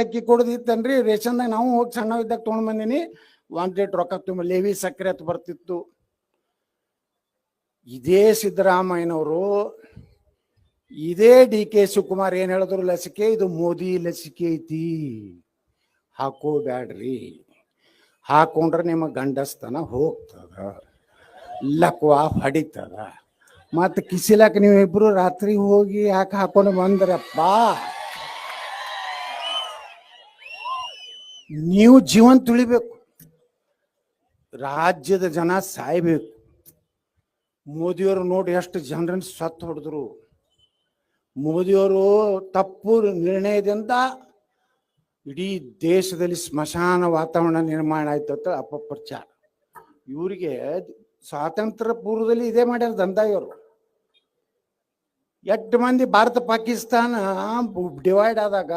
ಅಕ್ಕಿ ಕೊಡದಿತ್ತನ್ರಿ ರೇಷನ್ದಾಗ ನಾವು ಹೋಗಿ ಸಣ್ಣ ಇದ್ದಾಗ ತೊಗೊಂಡ್ ಬಂದಿನಿ. 1 ಲೀಟರ್ ರೊಕ್ಕ ತುಂಬ ಲೇವಿ ಸಕ್ಕರೆ ಅಂತ ಬರ್ತಿತ್ತು. ಇದೇ ಸಿದ್ದರಾಮಯ್ಯನವರು ಇದೇ DK ಶಿವಕುಮಾರ್ ಏನ್ ಹೇಳಿದ್ರು, ಲಸಿಕೆ ಇದು ಮೋದಿ ಲಸಿಕೆ ಐತಿ ಹಾಕೋಬ್ಯಾಡ್ರಿ, ಹಾಕೊಂಡ್ರೆ ನಿಮ್ಮ ಗಂಡಸ್ತನ ಹೋಗ್ತದ, ಲಕ್ವಾ ಹೊಡಿತದ, ಮತ್ತ ಕಿಸಿಲಾಕ ನೀವಿಬ್ರು ರಾತ್ರಿ ಹೋಗಿ ಯಾಕೆ ಹಾಕೊಂಡು ಬಂದ್ರಪ್ಪ. ನೀವು ಜೀವನ ತುಳಿಬೇಕು, ರಾಜ್ಯದ ಜನ ಸಾಯ್ಬೇಕು. ಮೋದಿಯವರು ನೋಡಿ ಎಷ್ಟು ಜನರನ್ನು ಸತ್ತು ಹೊಡೆದ್ರು. ಮೋದಿಯವರು ತಪ್ಪು ನಿರ್ಣಯದಿಂದ ಇಡೀ ದೇಶದಲ್ಲಿ ಸ್ಮಶಾನ ವಾತಾವರಣ ನಿರ್ಮಾಣ ಆಯ್ತು ಅಂತ ಅಪಪ್ರಚಾರ. ಇವರಿಗೆ ಸ್ವಾತಂತ್ರ್ಯ ಪೂರ್ವದಲ್ಲಿ ಇದೇ ಮಾಡ್ಯಾರ ದಂಧಾ. ಇವರು 8 ಮಂದಿ ಭಾರತ ಪಾಕಿಸ್ತಾನ ಡಿವೈಡ್ ಆದಾಗ